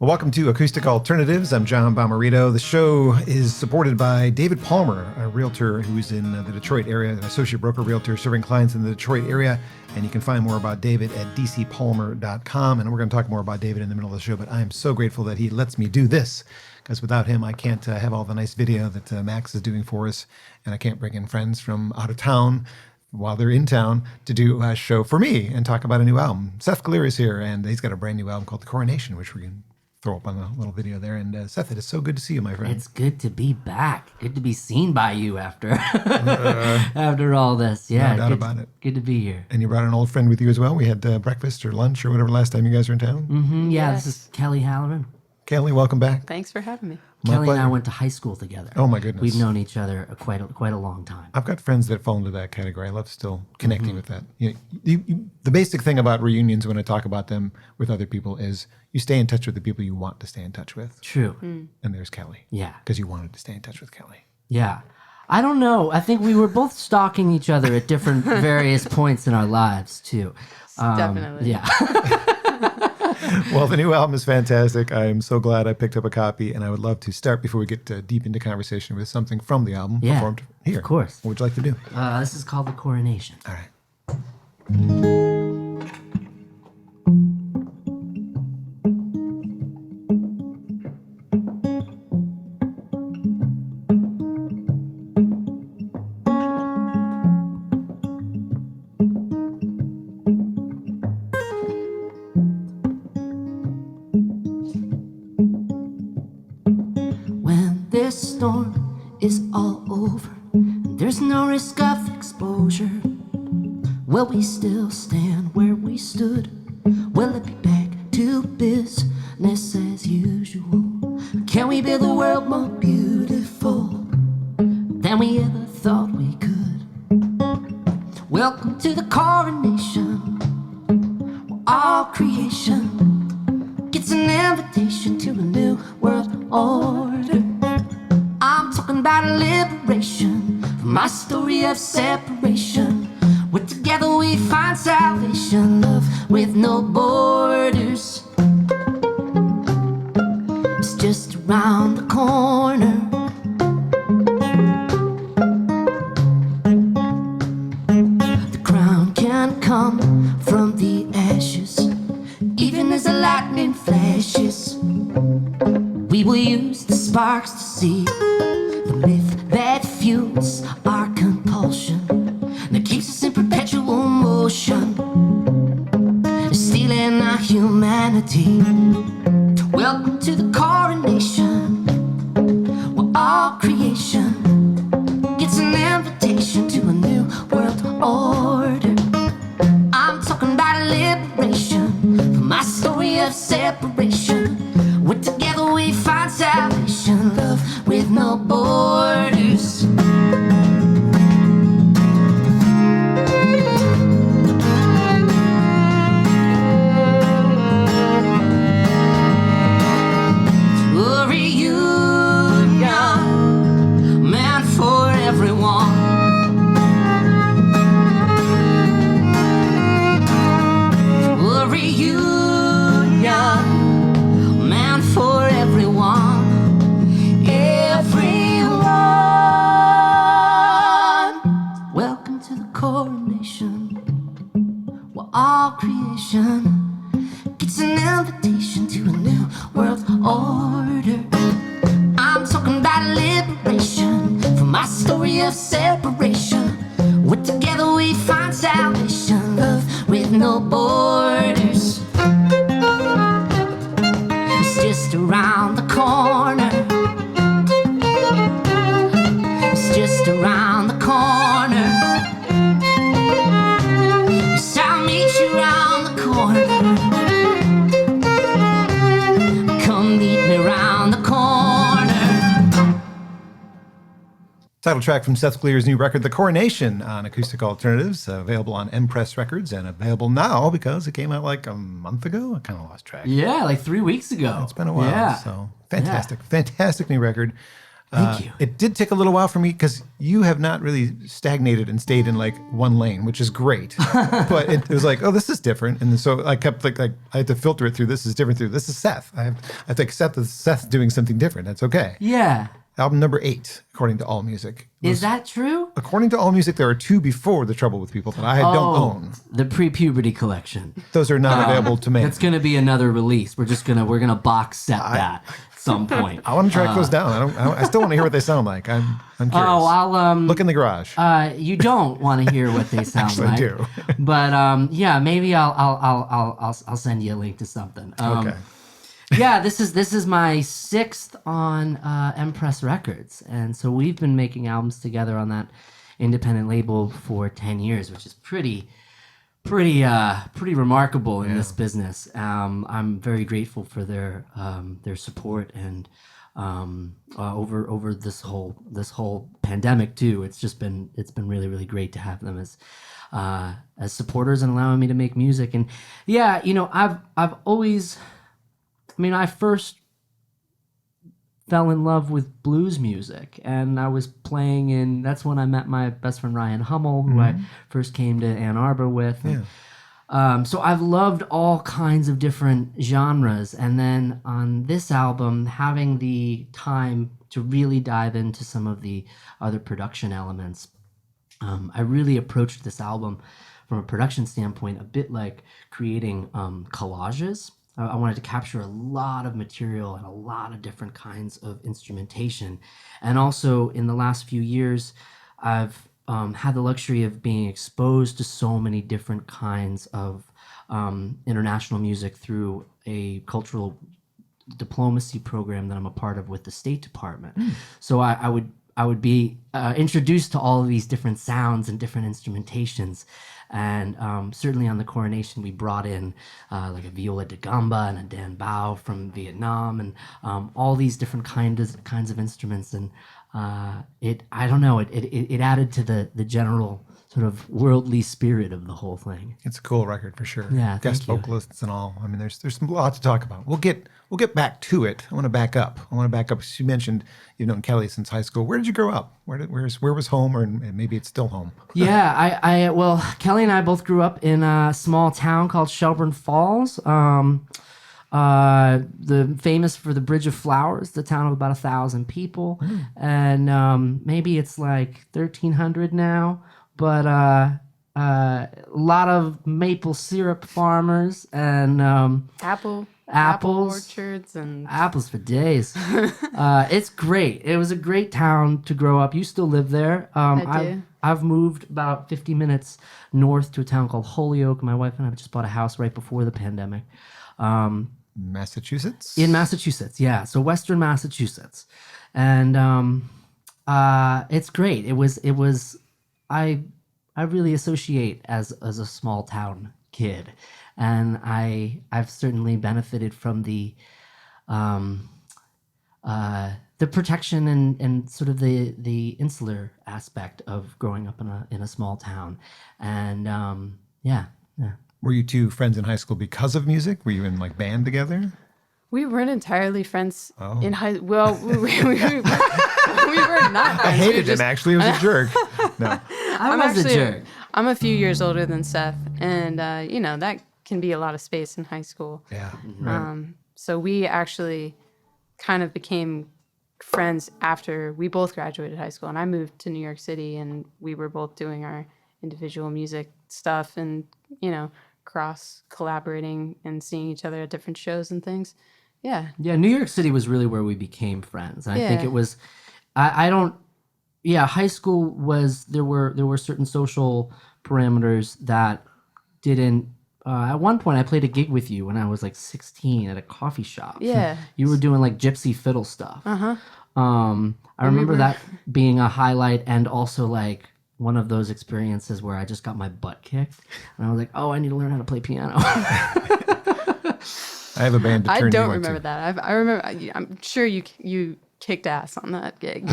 Well, welcome to Acoustic Alternatives. I'm John Bommarito. The show is supported by David Palmer, a realtor who's in the Detroit area, an associate broker realtor serving clients in the Detroit area. And you can find more about David at dcpalmer.com. And we're going to talk more about David in the middle of the show, but I am so grateful that he lets me do this, because without him, I can't have all the nice video that Max is doing for us. And I can't bring in friends from out of town while they're in town to do a show for me and talk about a new album. Seth Glier is here, and he's got a brand new album called The Coronation, which we're going to throw up on the little video there. And Seth, it is so good to see you, my friend. It's good to be back. Good to be seen by you after after all this. Yeah, no doubt about it. Good to be here. And you brought an old friend with you as well. We had breakfast or lunch or whatever last time you guys were in town. Mm-hmm, yeah, Yes. This is Kelly Halloran. Kelly, welcome back. Thanks for having me. Kelly and I pleasure. went to high school together. Oh, my goodness. We've known each other quite a long time. I've got friends that fall into that category. I love still connecting with that. The basic thing about reunions when I talk about them with other people is you stay in touch with the people you want to stay in touch with. True. And there's Kelly. Yeah. Because you wanted to stay in touch with Kelly. Yeah. I don't know. I think we were both stalking each other at different various points in our lives, too. Definitely. Yeah. Well, the new album is fantastic. I am so glad I picked up a copy, and I would love to start before we get deep into conversation with something from the album Yeah, performed here. of course. What would you like to do? This is called The Coronation. All right. When this storm is all over, and there's no risk of exposure, will we still stand where we stood? Will it be back to business as usual? Can we build the world more beautiful than we ever thought we could? Welcome to the coronation, where all creation gets an invitation to a new world order. I'm talking about a liberation from my story of separation, where together we find salvation, love with no borders. It's just around the corner. The crown can come from the ashes, even as the lightning flashes. We will use the sparks to see the myth that fuels our compulsion, that keeps us in perpetual motion, stealing our humanity. Welcome to the coronation, where all creation gets an invitation to a new world order. I'm talking about a liberation from my story of separation, where together we find salvation, love with no borders. A reunion meant for everyone. A reunion meant for everyone. Everyone. Welcome to the coronation, where all creation gets an invitation to a new world order. I'm talking about liberation from my story of separation, where together we find salvation, love with no borders. It's just around the corner. It's just around the corner. Yes, I'll meet you around the corner. Come meet me around the corner. Title track from Seth Glier's new record, The Coronation, on Acoustic Alternatives, available on Empress Records and available now because it came out like a month ago. I kind of lost track. Yeah, like 3 weeks ago. It's been a while. Yeah. So fantastic, fantastic new record. Thank you. It did take a little while for me because you have not really stagnated and stayed in like one lane, which is great. But it was like, oh, this is different. And so I kept like I had to filter it through. This is different through. This is Seth. I think Seth's doing something different. That's okay. Yeah. Album number 8, according to AllMusic. Is that true? According to AllMusic, there are 2 before The Trouble with People that I don't own. The pre-puberty collection. Those are not available to me. It's going to be another release. We're going to box set that at some point. I want to track those down. I still want to hear what they sound like. I'm curious. Oh, I'll look in the garage. You don't want to hear what they sound Actually, like. I do. But yeah, maybe I'll send you a link to something. Okay. Yeah, this is my 6th on Empress Records, and so we've been making albums together on that independent label for 10 years, which is pretty remarkable in this business. I'm very grateful for their support and over this whole pandemic too. It's been really, really great to have them as supporters and allowing me to make music. And yeah, I've always. I first fell in love with blues music, and I was playing that's when I met my best friend Ryan Hummel, who I first came to Ann Arbor with. And, so I've loved all kinds of different genres, and then on this album, having the time to really dive into some of the other production elements, I really approached this album from a production standpoint a bit like creating collages. I wanted to capture a lot of material and a lot of different kinds of instrumentation. And also in the last few years, I've had the luxury of being exposed to so many different kinds of international music through a cultural diplomacy program that I'm a part of with the State Department. So I would be introduced to all of these different sounds and different instrumentations. And certainly on the Coronation, we brought in like a viola da gamba and a dan bao from Vietnam, and all these different kinds of instruments. And it added to the general sort of worldly spirit of the whole thing. It's a cool record for sure. Yeah, guest thank you. vocalists and all. There's a lot to talk about. We'll get back to it. I want to back up. You mentioned you've known Kelly since high school. Where did you grow up? Where was home, or maybe it's still home? Yeah, well, Kelly and I both grew up in a small town called Shelburne Falls. The famous for the Bridge of Flowers, the town of about 1,000 people, and maybe it's like 1,300 now. But a lot of maple syrup farmers and apple apples, orchards, and apples for days. It's great. It was a great town to grow up. You still live there. I do. I've moved about 50 minutes north to a town called Holyoke. My wife and I just bought a house right before the pandemic. Massachusetts? In Massachusetts, yeah. So Western Massachusetts. And it's great. It was I really associate as a small town kid, and I've certainly benefited from the protection and sort of the insular aspect of growing up in a small town, and yeah. Were you two friends in high school because of music? Were you in like band together? we weren't entirely friends in high. Well, we were not. Friends. I hated him. Actually, he was a jerk. No, I was a jerk. I'm a few years older than Seth, and that can be a lot of space in high school. Yeah. Right. So we actually kind of became friends after we both graduated high school, and I moved to New York City, and we were both doing our individual music stuff, and cross collaborating and seeing each other at different shows and things. Yeah. New York City was really where we became friends. I think it was. High school was there were certain social parameters that didn't. At one point, I played a gig with you when I was like 16 at a coffee shop. Yeah. You were doing like gypsy fiddle stuff. Uh-huh. I remember that being a highlight, and also like one of those experiences where I just got my butt kicked, and I was like, "Oh, I need to learn how to play piano." I have a band to turn I don't you remember into. that. I remember. I'm sure you kicked ass on that gig.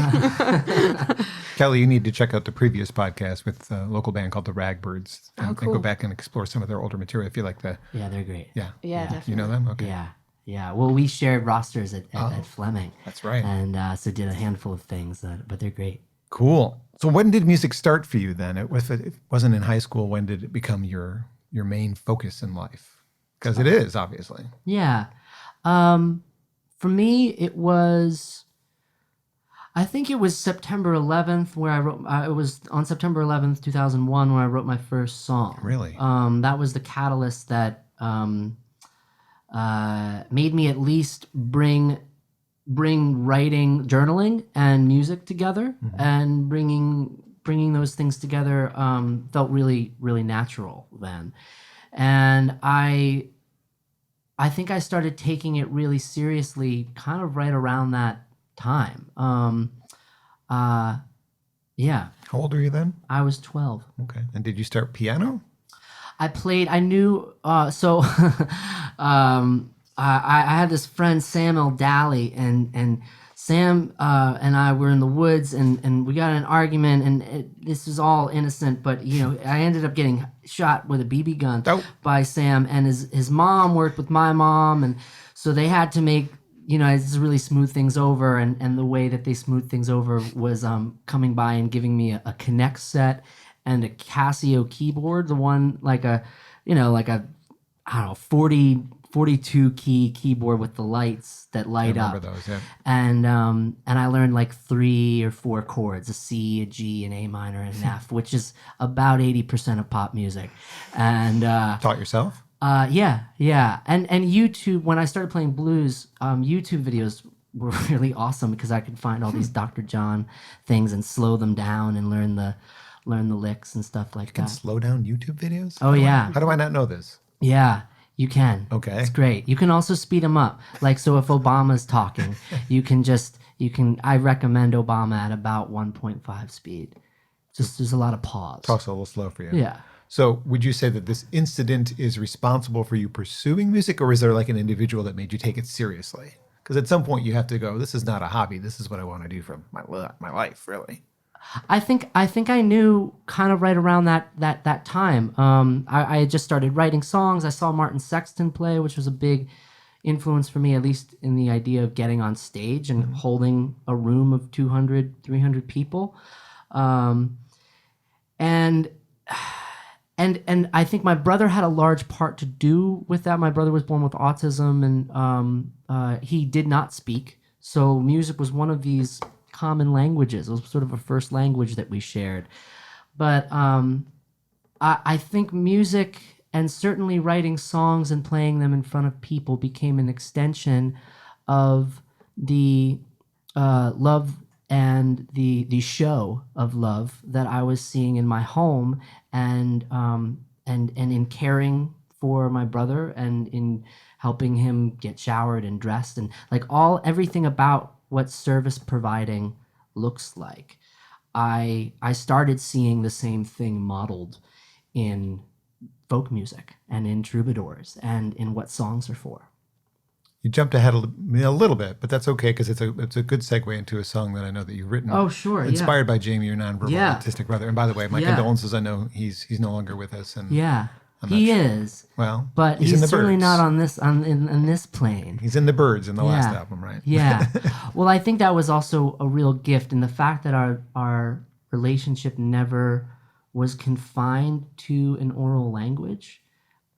Kelly, you need to check out the previous podcast with a local band called the Ragbirds, and go back and explore some of their older material. I feel like Yeah, they're great. Yeah, Yeah, definitely. You know them? Okay. Yeah. Yeah. Well, we shared rosters at Fleming. That's right. And so did a handful of things, but they're great. Cool. So when did music start for you then? If it wasn't in high school, when did it become your main focus in life? Because it is, obviously. Yeah. For me, it was, I think it was September 11th where it was on September 11th, 2001, where I wrote my first song. Really? That was the catalyst that made me at least bring writing, journaling, and music together, and bringing those things together felt really, really natural then. And I think I started taking it really seriously kind of right around that time. Yeah. How old were you then? I was 12. Okay. And did you start piano? I knew, I had this friend, Sam O'Dally, and Sam and I were in the woods, and we got in an argument, and this was all innocent, but, I ended up getting shot with a BB gun by Sam, and his mom worked with my mom, and so they had to make, really smooth things over, and the way that they smoothed things over was coming by and giving me a Connect set and a Casio keyboard, the one like a 42 key keyboard with the lights that light up. I remember those, yeah. And I learned like 3 or 4 chords, a C, a G, an A minor, and an F, which is about 80% of pop music. And taught yourself? Yeah. And YouTube, when I started playing blues, YouTube videos were really awesome because I could find all these Dr. John things and slow them down and learn the licks and stuff like that. You can slow down YouTube videos? Oh, yeah. How do I not know this? Yeah, you can. Okay. It's great. You can also speed them up. Like, so if Obama's talking, I recommend Obama at about 1.5 speed. Just, there's a lot of pause. Talks a little slow for you. Yeah. So would you say that this incident is responsible for you pursuing music, or is there like an individual that made you take it seriously? Because at some point you have to go, this is not a hobby. This is what I want to do for my life, really. I think I knew kind of right around that time. I had just started writing songs. I saw Martin Sexton play, which was a big influence for me, at least in the idea of getting on stage and holding a room of 200, 300 people. And I think my brother had a large part to do with that. My brother was born with autism, and he did not speak. So music was one of these common languages. It was sort of a first language that we shared. But I think music, and certainly writing songs and playing them in front of people, became an extension of the love and the show of love that I was seeing in my home, and in caring for my brother, and in helping him get showered and dressed, and like everything about what service providing looks like. I started seeing the same thing modeled in folk music and in troubadours and in what songs are for. You jumped ahead a little bit, but that's okay, because it's a good segue into a song that I know that you've written. Oh, sure, Inspired by Jamie, your nonverbal autistic brother. And by the way, my condolences. I know he's no longer with us. And yeah, he is. Well, but he's certainly not on this in this plane. He's in the Birds in the last album, right? Yeah. Well, I think that was also a real gift, and the fact that our relationship never was confined to an oral language.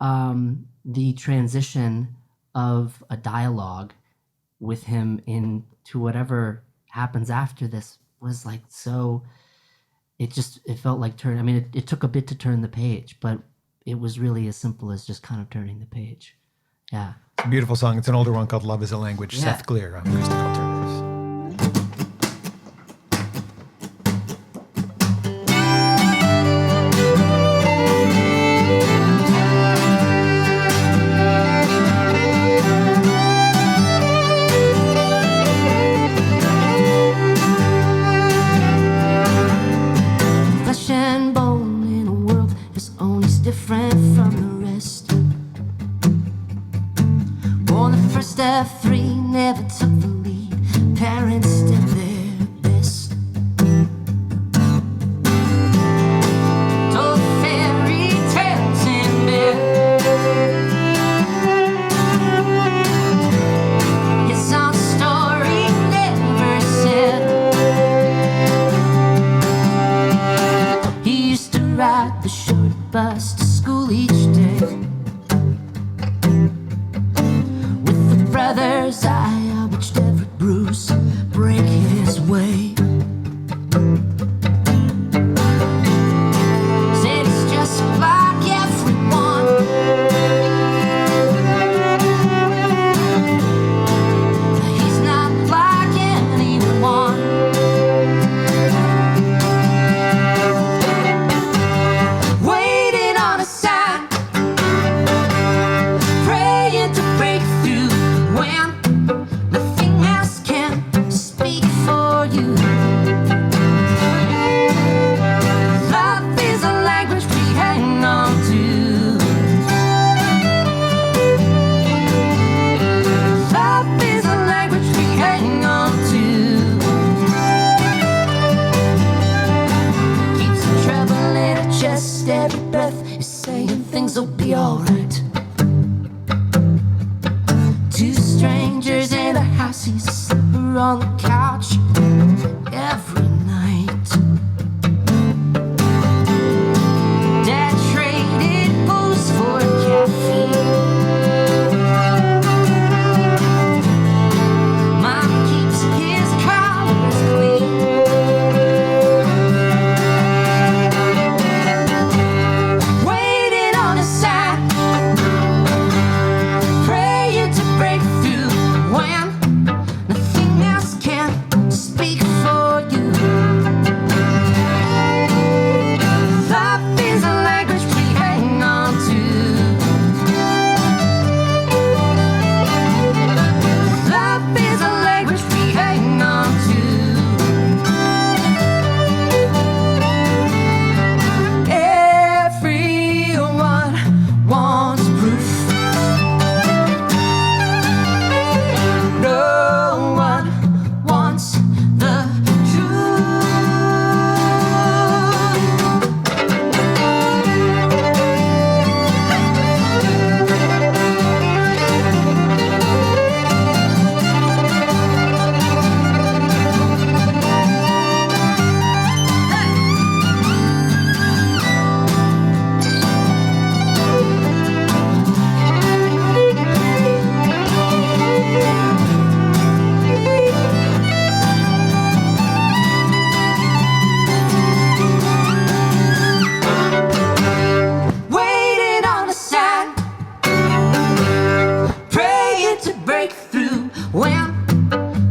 The transition of a dialogue with him into whatever happens after this was like so. It felt like it took a bit to turn the page, but it was really as simple as just kind of turning the page. Yeah. It's a beautiful song. It's an older one called Love is a Language. Yeah. Seth Glier on Acoustic Alternatives. Flesh and bone in a world is only different from the rest. Born the first of 3, never took the lead. Parents did their best. Told fairy tales in bed. chest, every breath is saying things will be alright. Two strangers in a house, he's a slipper on the couch every night. Dad traded booze for caffeine. Mom keeps his collars clean. Waiting on a sign, praying to break through when nothing else can speak for you. Love is a language we hang on to. Love is a language we hang on to. Everyone wants proof. No one wants the truth. Waiting on a sign, praying to break through when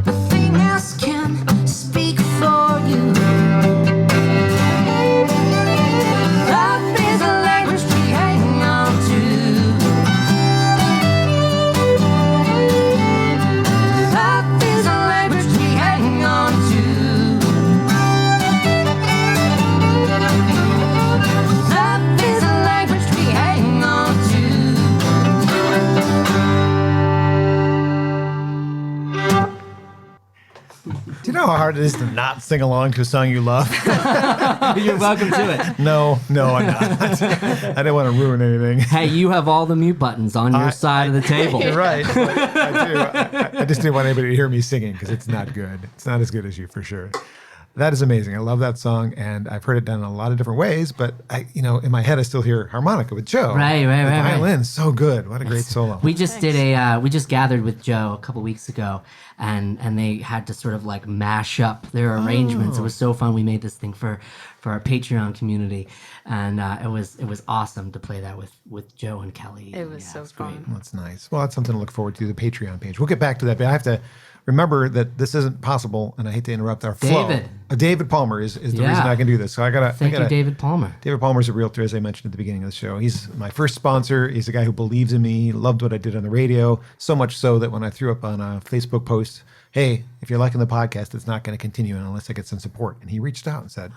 nothing else can speak for you. Love is a language we hang on to. Love is a language we hang on to. Love is a language we hang on to. Do you know how hard it is to not sing along to a song you love? You're welcome to it. No, I'm not. I didn't want to ruin anything. Hey, you have all the mute buttons on your side of the table. You're right. I do. I just didn't want anybody to hear me singing because it's not good. It's not as good as you for sure. That is amazing. I love that song, and I've heard it done in a lot of different ways. But in my head, I still hear harmonica with Joe. Right. The violin, so good. What a great solo. We just we just gathered with Joe a couple weeks ago, and they had to sort of like mash up their arrangements. It was so fun. We made this thing for our Patreon community, and it was awesome to play that with Joe and Kelly. It was so fun. That's nice. Well, that's something to look forward to, the Patreon page. We'll get back to that, but I have to remember that this isn't possible, and I hate to interrupt our flow. David Palmer is the reason I can do this. So Thank you, David Palmer. David Palmer is a realtor, as I mentioned at the beginning of the show. He's my first sponsor. He's a guy who believes in me, loved what I did on the radio, so much so that when I threw up on a Facebook post, hey, if you're liking the podcast, it's not going to continue unless I get some support. And he reached out and said,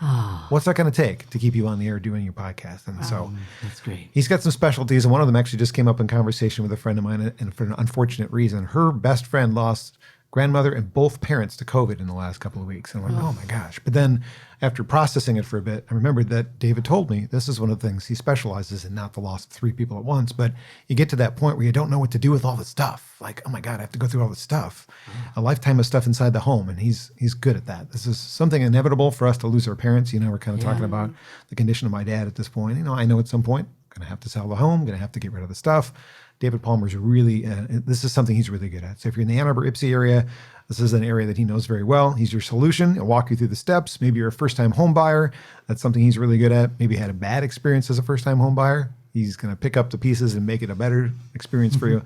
what's that going to take to keep you on the air doing your podcast? And so that's great. He's got some specialties, and one of them actually just came up in conversation with a friend of mine, and for an unfortunate reason, her best friend lost grandmother and both parents to COVID in the last couple of weeks. And I'm like, oh my gosh. But then after processing it for a bit, I remembered that David told me this is one of the things he specializes in, not the loss of 3 people at once, but you get to that point where you don't know what to do with all the stuff. Like, oh my God, I have to go through all this stuff. A lifetime of stuff inside the home. And he's good at that. This is something inevitable for us to lose our parents. We're kind of talking about the condition of my dad at this point. I know at some point I'm going to have to sell the home, going to have to get rid of the stuff. David Palmer's really, this is something he's really good at. So if you're in the Ann Arbor, Ypsi area, this is an area that he knows very well. He's your solution. He'll walk you through the steps. Maybe you're a first-time home buyer. That's something he's really good at. Maybe you had a bad experience as a first-time home buyer. He's going to pick up the pieces and make it a better experience for you.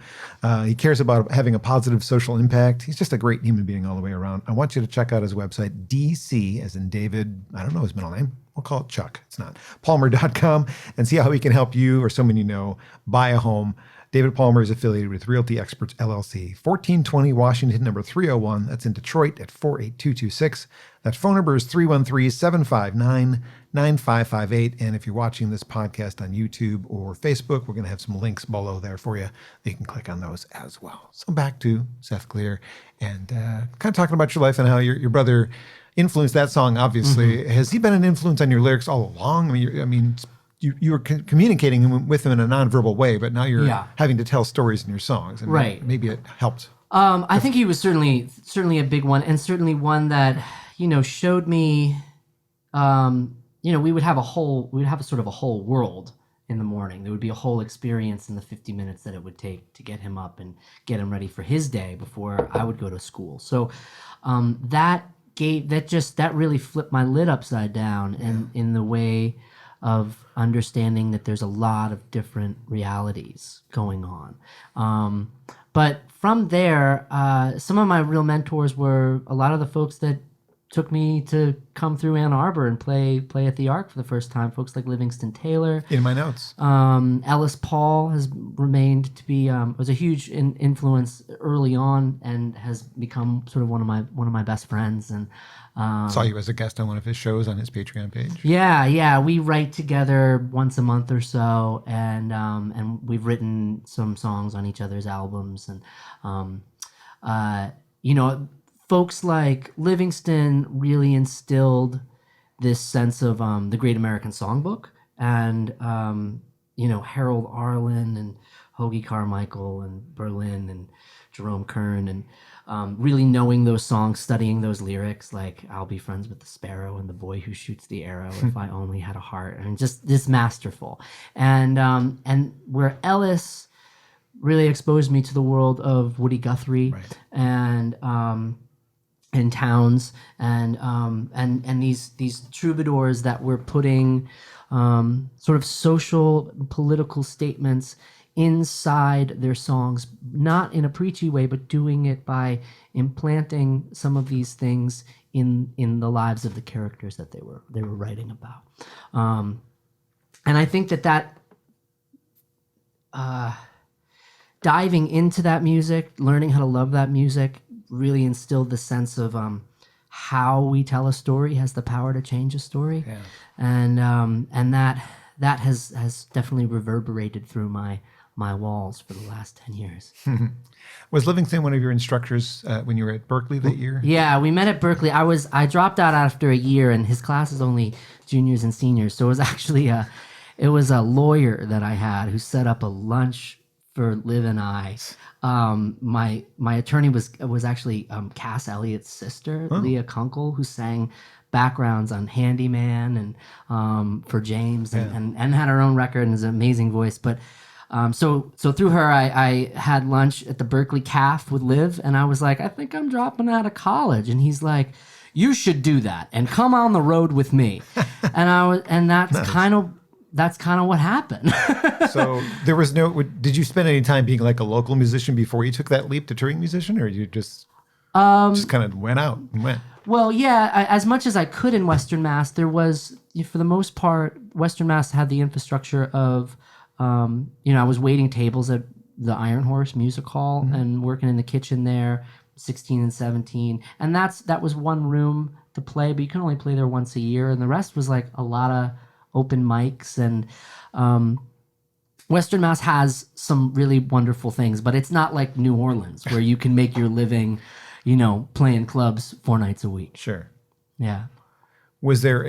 He cares about having a positive social impact. He's just a great human being all the way around. I want you to check out his website, DC, as in David, I don't know his middle name. We'll call it Chuck. It's not. Palmer.com, and see how he can help you or someone you know buy a home. David Palmer is affiliated with Realty Experts, LLC, 1420 Washington, number 301. That's in Detroit at 48226. That phone number is 313-759-9558. And if you're watching this podcast on YouTube or Facebook, we're going to have some links below there for you. You can click on those as well. So back to Seth Glier and kind of talking about your life and how your brother influenced that song, obviously. Has he been an influence on your lyrics all along? you were communicating with them in a nonverbal way, but now you're Yeah. having to tell stories in your songs. And Right. maybe it helped. I think he was certainly a big one, and certainly one that, showed me, we would have a sort of a whole world in the morning. There would be a whole experience in the 50 minutes that it would take to get him up and get him ready for his day before I would go to school. So that really flipped my lid upside down in the way of understanding that there's a lot of different realities going on. But from there, some of my real mentors were a lot of the folks that took me to come through Ann Arbor and play at the Arc for the first time. Folks like Livingston Taylor. In my notes. Ellis Paul has remained to be was a huge influence early on and has become sort of one of my best friends. And Saw you as a guest on one of his shows on his Patreon page. yeah, we write together once a month or so, and we've written some songs on each other's albums, and folks like Livingston really instilled this sense of the Great American Songbook, and Harold Arlen and Hoagie Carmichael and Berlin and Jerome Kern, and really knowing those songs, studying those lyrics, like "I'll be friends with the sparrow and the boy who shoots the arrow if I only had a heart," and just this masterful. And where Ellis really exposed me to the world of Woody Guthrie, Right. and Towns, and these troubadours that were putting sort of social political statements inside their songs, not in a preachy way, but doing it by implanting some of these things in the lives of the characters that they were writing about. And I think that diving into that music, learning how to love that music, really instilled the sense of how we tell a story has the power to change a story. Yeah. And that has definitely reverberated through my walls for the last 10 years. Was Livingston one of your instructors when you were at Berkeley that year? Yeah, we met at Berkeley. I dropped out after a year, and his class is only juniors and seniors. So it was actually a lawyer that I had who set up a lunch for Liv and I. My attorney was actually Cass Elliott's sister, Leah Kunkel, who sang backgrounds on Handyman and for James, and had her own record and has an amazing voice. But so through her, I had lunch at the Berkeley Caf with Liv, and I was like, I think I'm dropping out of college, and he's like, you should do that and come on the road with me. And that's nice. That's kind of what happened. So there was did you spend any time being like a local musician before you took that leap to touring musician, or you just kind of went out and went? Well, yeah, as much as I could in Western Mass, there was, for the most part, Western Mass had the infrastructure of, I was waiting tables at the Iron Horse Music Hall and working in the kitchen there, 16 and 17. And that was one room to play, but you can only play there once a year. And the rest was like a lot of open mics. And Western Mass has some really wonderful things, but it's not like New Orleans where you can make your living, playing clubs 4 nights a week. Sure. Yeah. Was there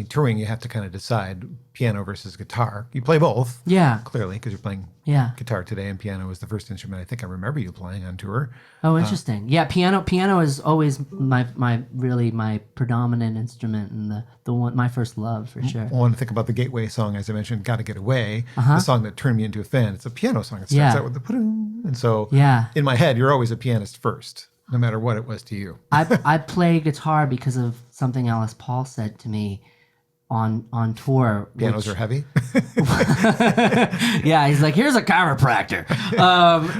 touring, you have to kind of decide piano versus guitar. You play both. Yeah. Clearly, because you're playing guitar today, and piano was the first instrument I think I remember you playing on tour. Oh, interesting. Yeah, piano is always my predominant instrument and the one, my first love for sure. I want to think about the gateway song, as I mentioned, "Gotta Get Away," the song that turned me into a fan. It's a piano song. It starts out with the pa-dum. And so in my head, you're always a pianist first, no matter what it was to you. I play guitar because of something Ellis Paul said to me on tour. Pianos are heavy. Yeah, he's like, here's a chiropractor.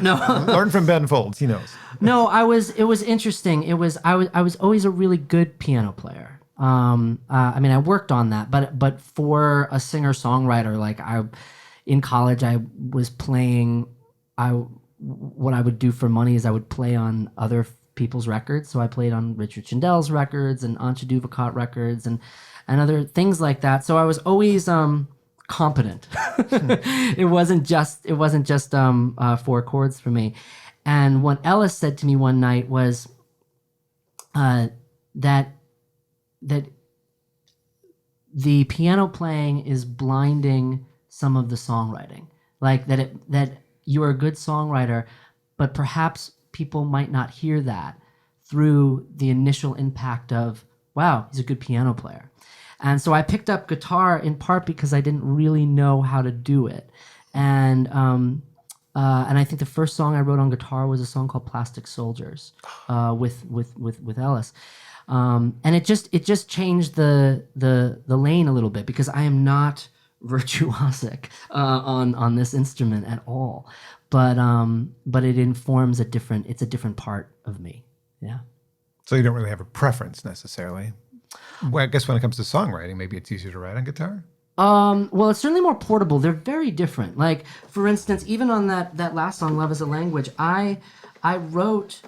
No, learn from Ben Folds. He knows. No, it was interesting. I was always a really good piano player. I worked on that, but for a singer songwriter, in college I was playing. What I would do for money is I would play on other people's records. So I played on Richard Chindel's records and Antje Duvakot records and other things like that. So I was always competent. It wasn't just 4 chords for me. And what Ellis said to me one night was that the piano playing is blinding some of the songwriting. Like that you are a good songwriter, but perhaps people might not hear that through the initial impact of, wow, he's a good piano player. And so I picked up guitar in part because I didn't really know how to do it. And I think the first song I wrote on guitar was a song called "Plastic Soldiers" with Ellis, and it just changed the lane a little bit because I am not virtuosic on this instrument at all, but it informs a different part of me. Yeah. So you don't really have a preference necessarily. Well, I guess when it comes to songwriting, maybe it's easier to write on guitar. Well, it's certainly more portable. They're very different. Like, for instance, even on that last song, "Love is a Language," I wrote,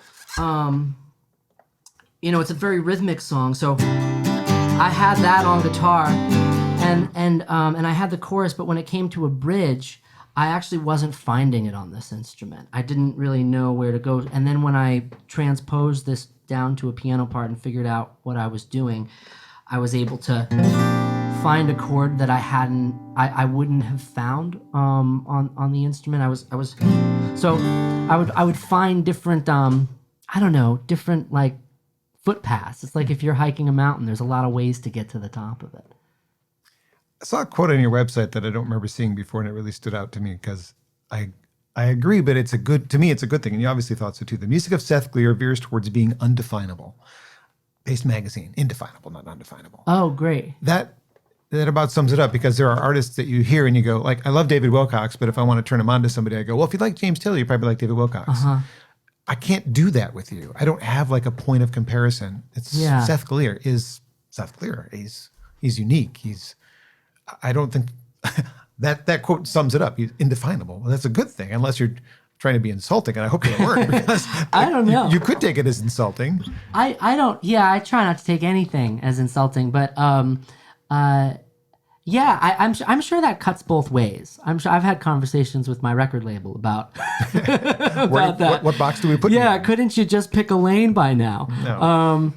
it's a very rhythmic song. So I had that on guitar, and I had the chorus. But when it came to a bridge, I actually wasn't finding it on this instrument. I didn't really know where to go. And then when I transposed this down to a piano part and figured out what I was doing, I was able to find a chord that I wouldn't have found on the instrument. I would find different different like footpaths. It's like if you're hiking a mountain, there's a lot of ways to get to the top of it. I saw a quote on your website that I don't remember seeing before, and it really stood out to me because I agree, but it's a good thing, and you obviously thought so too. The music of Seth Glier veers towards being undefinable. Paste Magazine, indefinable, not undefinable. Oh, great. That about sums it up, because there are artists that you hear and you go, like, I love David Wilcox, but if I want to turn him on to somebody, I go, well, if you like James Taylor, you probably like David Wilcox. Uh-huh. I can't do that with you. I don't have like a point of comparison. Seth Glier is Seth Glier. He's unique. I don't think that quote sums it up. He's indefinable. Well, that's a good thing, unless you're trying to be insulting, and I hope you weren't, because I don't know. You could take it as insulting. I don't. Yeah, I try not to take anything as insulting, but I'm sure that cuts both ways. I'm sure I've had conversations with my record label about that. What box do we put? Yeah, in? Couldn't you just pick a lane by now? No.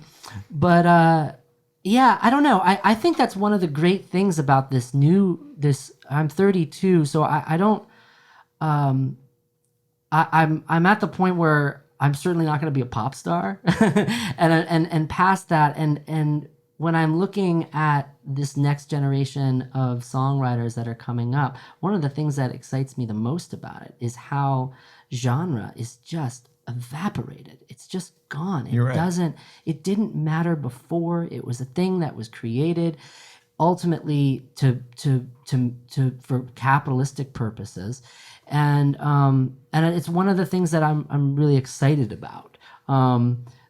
I don't know. I think that's one of the great things about this. I'm 32, so I don't. I'm at the point where I'm certainly not going to be a pop star, and past that, and when I'm looking at this next generation of songwriters that are coming up, one of the things that excites me the most about it is how genre is just evaporated. It's just gone. You're right. It didn't matter before. It was a thing that was created ultimately for capitalistic purposes. And it's one of the things that I'm really excited about.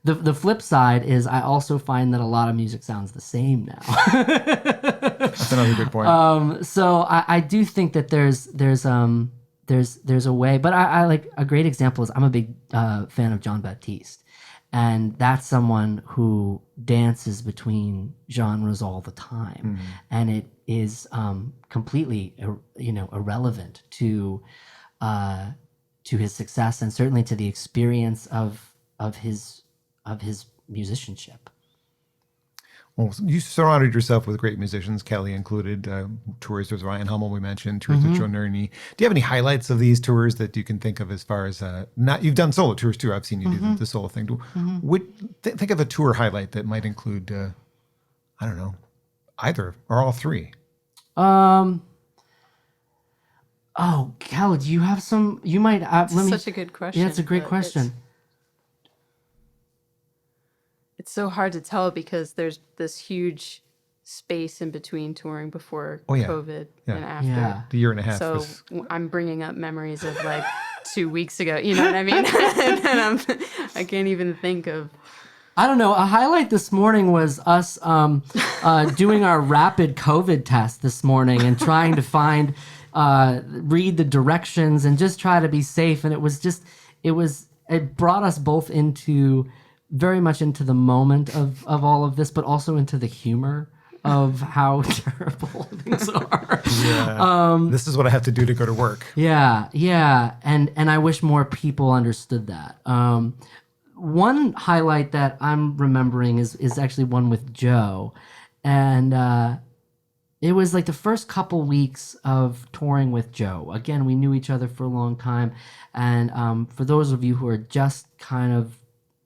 The flip side is I also find that a lot of music sounds the same now. That's another good point. So I do think that there's a way, but I like a great example is I'm a big fan of John Baptiste, and that's someone who dances between genres all the time, and it is completely irrelevant to his success, and certainly to the experience of his musicianship. Well, you surrounded yourself with great musicians, Kelly included. Tours with Ryan Hummel, we mentioned, tours with Joe Nerney. Do you have any highlights of these tours that you can think of as far as you've done solo tours too? I've seen you do the solo thing. Think of a tour highlight that might include, I don't know, either or all three. Oh, Kelly, do you have some? You might. Such a good question. Yeah, it's a great question. It's so hard to tell because there's this huge space in between touring before COVID and after. Yeah. The year and a half. So I'm bringing up memories of like 2 weeks ago. You know what I mean? And I can't even think of. I don't know. A highlight this morning was us doing our rapid COVID test this morning and trying to read the directions and just try to be safe. And it brought us both very much into the moment of all of this, but also into the humor of how terrible things are. Yeah. This is what I have to do to go to work. Yeah. And I wish more people understood that. One highlight that I'm remembering is actually one with Joe. And it was like the first couple weeks of touring with Joe. Again, we knew each other for a long time. And for those of you who are just kind of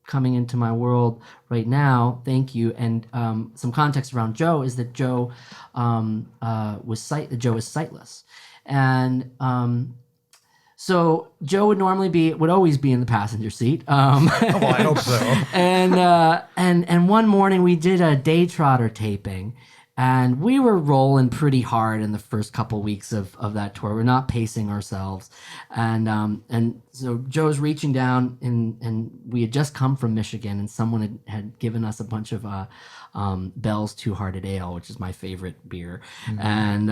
coming into my world right now, thank you. And some context around Joe is that Joe Joe is sightless. And so Joe would always be in the passenger seat. Well, I hope so. And one morning we did a day trotter taping, and we were rolling pretty hard in the first couple weeks of that tour. We're not pacing ourselves, and so Joe's reaching down, and we had just come from Michigan, and someone had given us a bunch of Bell's Two Hearted Ale, which is my favorite beer, and.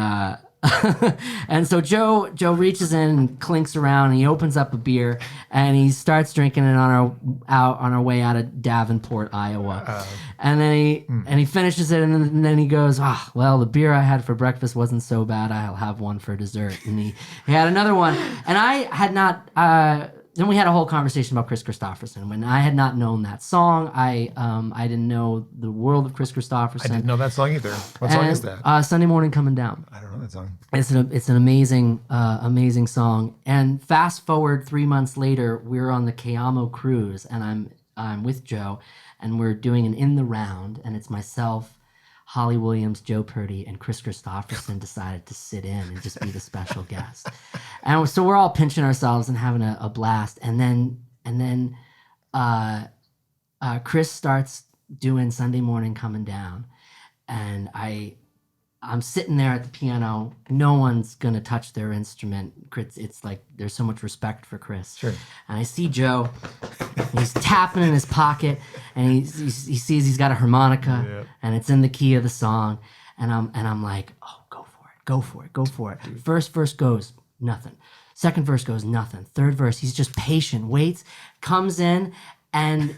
And so Joe reaches in and clinks around, and he opens up a beer and he starts drinking it on our way out of Davenport, Iowa. And then he finishes it, and then he goes, well, the beer I had for breakfast wasn't so bad. I'll have one for dessert. And he had another one, and I had not. Then we had a whole conversation about Chris Christopherson. When I had not known that song, I didn't know the world of Chris Christopherson. I didn't know that song either. What song is that? Sunday Morning Coming Down. I don't know that song. It's an amazing song. And fast forward 3 months later, we're on the Cayamo cruise, and I'm with Joe, and we're doing an In the Round, and it's myself, Holly Williams, Joe Purdy, and Chris Christopherson decided to sit in and just be the special guest. And so we're all pinching ourselves and having a blast. And then Chris starts doing Sunday Morning Coming Down. And I'm sitting there at the piano. No one's going to touch their instrument. It's like there's so much respect for Chris. Sure. And I see Joe. He's tapping in his pocket, and he sees he's got a harmonica, and it's in the key of the song. And I'm like, oh, go for it. First verse goes, nothing. Second verse goes, nothing. Third verse, he's just patient, waits, comes in, and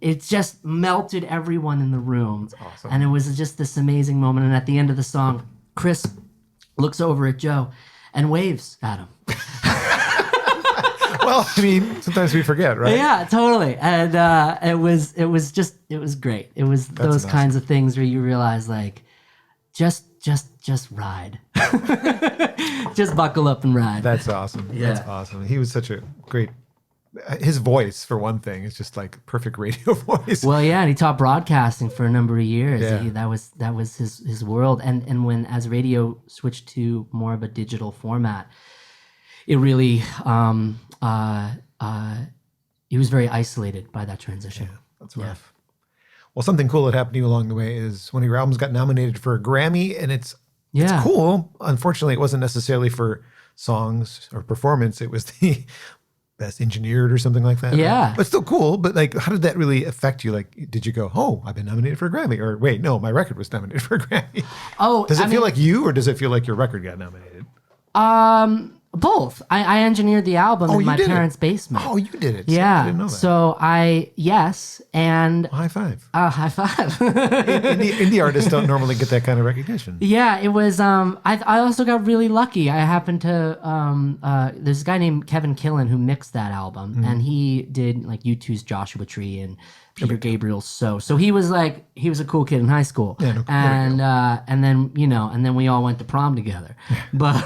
it just melted everyone in the room. That's awesome. And it was just this amazing moment. And at the end of the song, Chris looks over at Joe and waves at him. Well, I mean, sometimes we forget, right? Yeah, totally. And it was great. It was those kinds of things where you realize, like, just ride. Just buckle up and ride. That's awesome. Yeah. That's awesome. He was such a great. His voice, for one thing, is just like perfect radio voice. Well, yeah, and he taught broadcasting for a number of years. Yeah. That was his world. And when as radio switched to more of a digital format, it really he was very isolated by that transition. Yeah, that's rough. Well, something cool that happened to you along the way is one of your albums got nominated for a Grammy, and it's cool. Unfortunately, it wasn't necessarily for songs or performance. It was the best engineered or something like that. Yeah. Right? But still cool. But like, how did that really affect you? Like, did you go, oh, I've been nominated for a Grammy? Or wait, no, my record was nominated for a Grammy. Oh, does it feel like you, or does it feel like your record got nominated? Both. I engineered the album in my parents' basement. Oh, you did it. Yeah. I didn't know that. So and high five. high five. Indie artists don't normally get that kind of recognition. Yeah, it was. I also got really lucky. I happened to. There's a guy named Kevin Killen who mixed that album, and he did like U2's Joshua Tree and Peter Gabriel's So he was a cool kid in high school. Yeah, and then we all went to prom together. But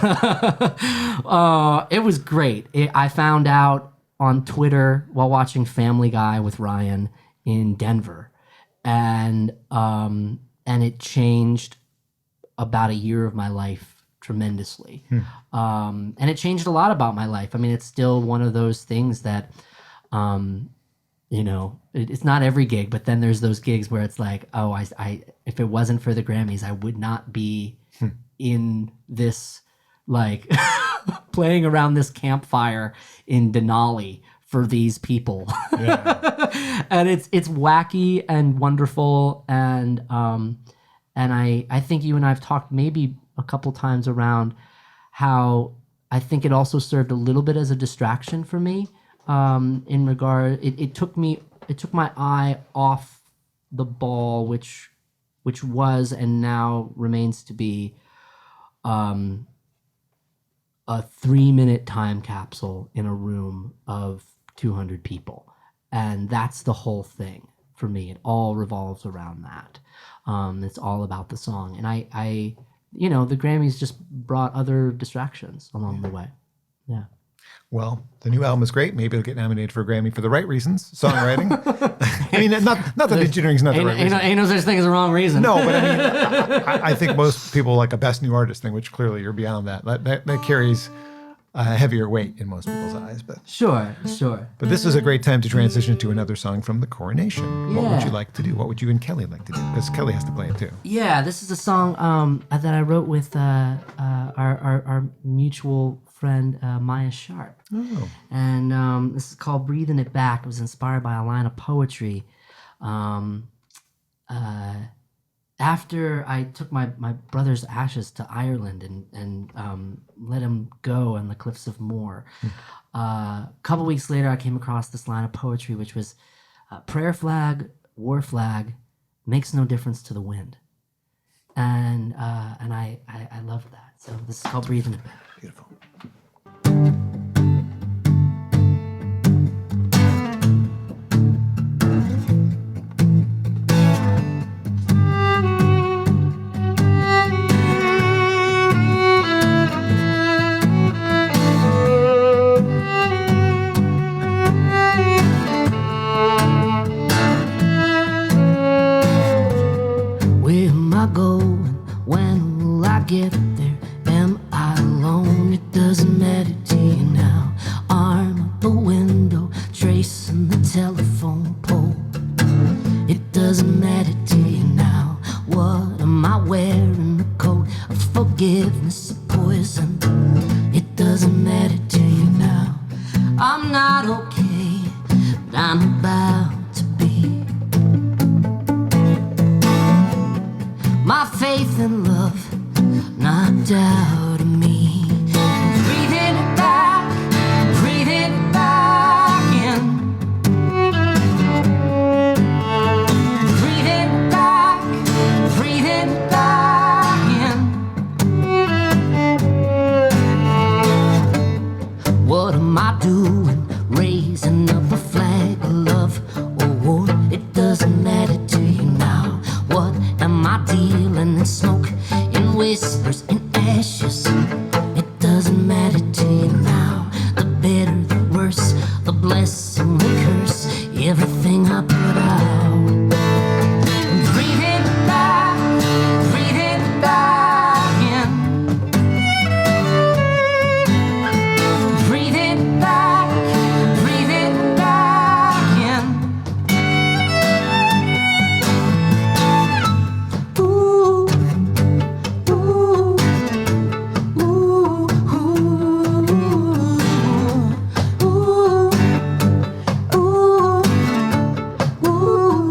it was great. I found out on Twitter while watching Family Guy with Ryan in Denver, and it changed about a year of my life tremendously. And it changed a lot about my life. I mean, it's still one of those things that it's not every gig, but then there's those gigs where it's like, oh, I if it wasn't for the Grammys, I would not be in this, like, playing around this campfire in Denali for these people. Yeah. And it's wacky and wonderful, and I think you and I have talked maybe a couple times around how I think it also served a little bit as a distraction for me. In regard, it took my eye off the ball, which was and now remains to be a 3-minute time capsule in a room of 200 people, and that's the whole thing for me. It all revolves around that. It's all about the song. And I the Grammys just brought other distractions along the way. Yeah. Well, the new album is great. Maybe it'll get nominated for a Grammy for the right reasons, songwriting. I mean, not that engineering's not the right reason. Ain't no such thing as the wrong reason. No, but I mean, I think most people like a best new artist thing, which clearly you're beyond that. That carries a heavier weight in most people's eyes. But Sure. But this is a great time to transition to another song from the Coronation. What would Yeah. you like to do? What would you and Kelly like to do? Because Kelly has to play it too. Yeah, this is a song that I wrote with our mutual friend Maya Sharp. Oh. And this is called Breathing It Back. It was inspired by a line of poetry. After I took my brother's ashes to Ireland and let him go on the cliffs of Moher, a couple weeks later I came across this line of poetry, which was, prayer flag, war flag, makes no difference to the wind. And I loved that. So this is called Breathing It Back. Beautiful. Where am I going? When will I get there? Am I alone? It doesn't matter to you now. Arm up the window, tracing the telephone pole. It doesn't matter to you now. What am I wearing? A coat of forgiveness, of poison. It doesn't matter to you now. I'm not okay, but I'm about to be. My faith and love knocked out of me. Breathing it back in. Breathing it back in. What am I doing? Raising up a flag of love or war? It doesn't matter to you now. What am I dealing in smoke, in whispers, in ashes? It doesn't matter to you now. The better, the worse, the blessing, the curse, everything I put out. Breathing it back in. Breathing it back in. Ooh, ooh, ooh, ooh, ooh, ooh, ooh.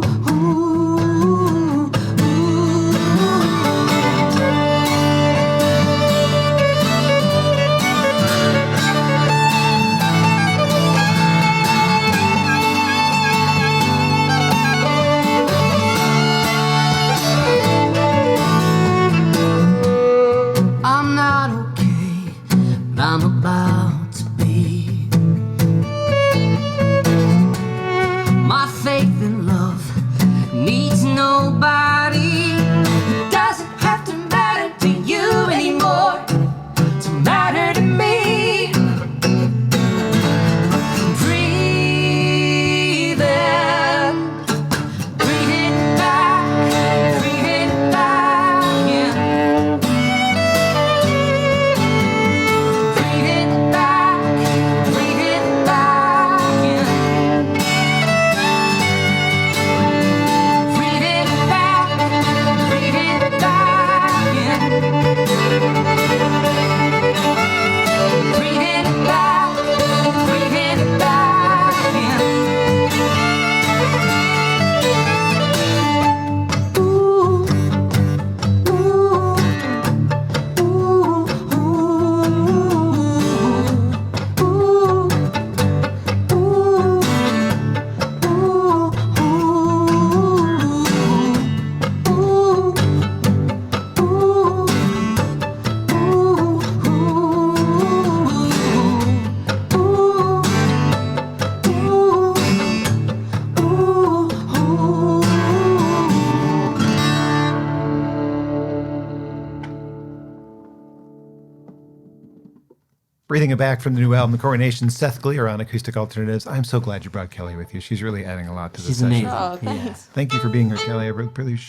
breathing it back from the new album, The Coronation, Seth Glier on Acoustic Alternatives. I'm so glad you brought Kelly with you. She's really adding a lot to this She's session. amazing. Oh, thanks. Thank you for being here, Kelly. I really,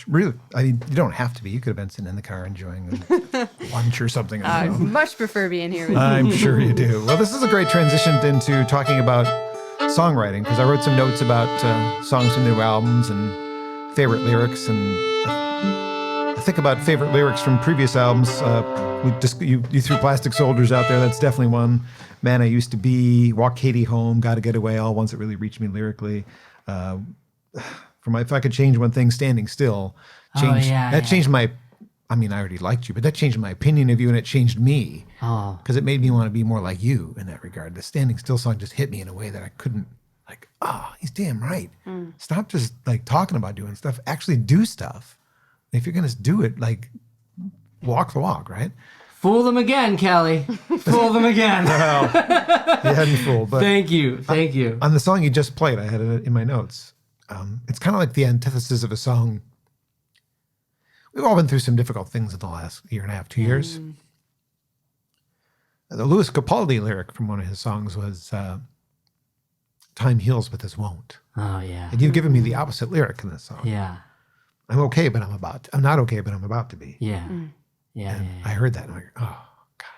I mean, you don't have to be. You could have been sitting in the car enjoying lunch or something. I I don't know. much prefer being here with you. I'm sure you do. Well, this is a great transition into talking about songwriting, because I wrote some notes about songs from new albums and favorite lyrics, and I think about favorite lyrics from previous albums. You threw Plastic Soldiers out there. That's definitely one. Man, I Used to Be, Walk Katie Home, Gotta Get Away, all ones that really reached me lyrically. If I could change one thing, Standing Still. Changed my, I mean, I already liked you, but that changed my opinion of you, and it changed me. Oh, Because it made me want to be more like you in that regard. The Standing Still song just hit me in a way that I couldn't, he's damn right. Stop just talking about doing stuff. Actually do stuff. If you're going to do it, walk the walk, right? fool them again, Kelly. Fool them again. Well, you hadn't fooled. But Thank you. on the song you just played, I had it in my notes. It's kind of like the antithesis of a song. We've all been through some difficult things in the last year and a half, 2 years. The Louis Capaldi lyric from one of his songs was, "Time heals, but this won't." Oh yeah. And you've given me the opposite lyric in this song. Yeah. I'm okay, but I'm not okay, but I'm about to be. Yeah. Yeah. And Yeah. I heard that and I'm like, oh God,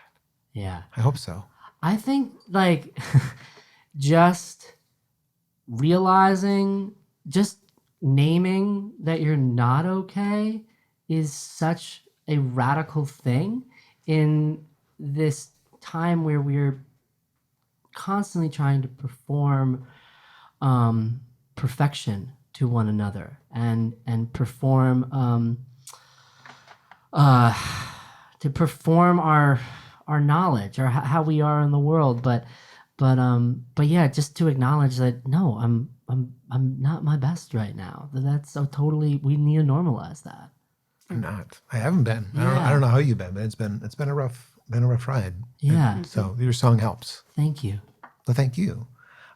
Yeah. I hope so. I think just realizing, just naming that you're not okay is such a radical thing in this time where we're constantly trying to perform perfection to one another and perform to perform our knowledge or how we are in the world, but yeah, just to acknowledge that no, I'm not my best right now. That's so totally, we need to normalize that. I'm not. I haven't been. Yeah. I don't know how you've been, but it's been a rough ride. Yeah. So your song helps. Thank you. Well, thank you.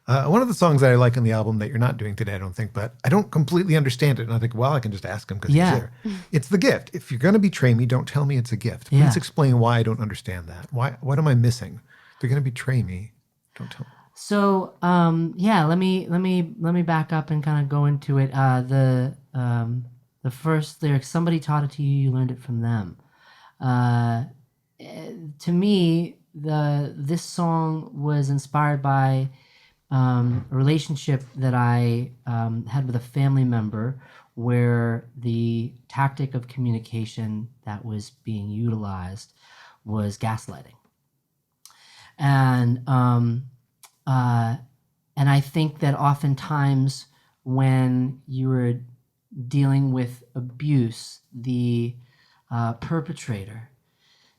One of the songs that I like on the album that you're not doing today, I don't think, but I don't completely understand it. And I think, well, I can just ask him because Yeah. he's there. It's The Gift. If you're going to betray me, don't tell me it's a gift. Please Yeah. explain why I don't understand that. What am I missing? If you're going to betray me, don't tell me. So yeah, let me back up and kind of go into it. The first lyric, somebody taught it to you, you learned it from them. To me, this song was inspired by a relationship that I had with a family member, where the tactic of communication that was being utilized was gaslighting. And I think that oftentimes when you are dealing with abuse, the perpetrator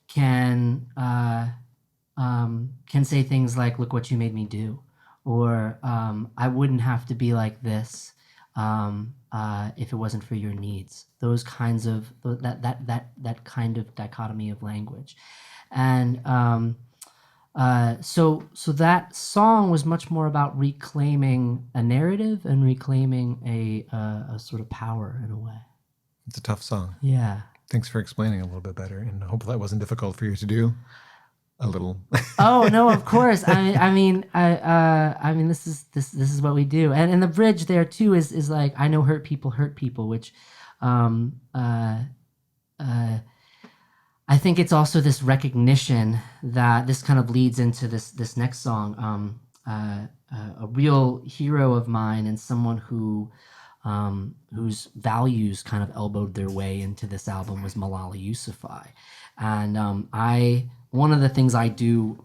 can say things like, "Look what you made me do," or "I wouldn't have to be like this if it wasn't for your needs." Those kinds of that kind of dichotomy of language, and so that song was much more about reclaiming a narrative and reclaiming a sort of power in a way. It's a tough song. Yeah. Thanks for explaining a little bit better, and I hope that wasn't difficult for you to do. A little. Oh no, of course. I mean, this is what we do, and the bridge there too is like, I know hurt people, which, I think it's also this recognition that this kind of leads into this next song. A real hero of mine and someone whose values kind of elbowed their way into this album was Malala Yousafzai, and one of the things I do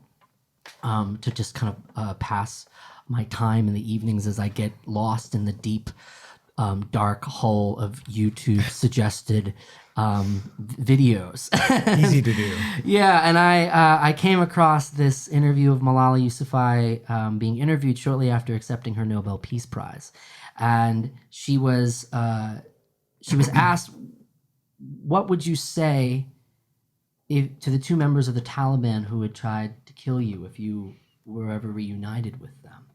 to just kind of pass my time in the evenings is I get lost in the deep, dark hole of YouTube suggested videos. Easy to do. Yeah, and I came across this interview of Malala Yousafzai being interviewed shortly after accepting her Nobel Peace Prize, and she was asked, "What would you say to the two members of the Taliban who had tried to kill you if you were ever reunited with them?"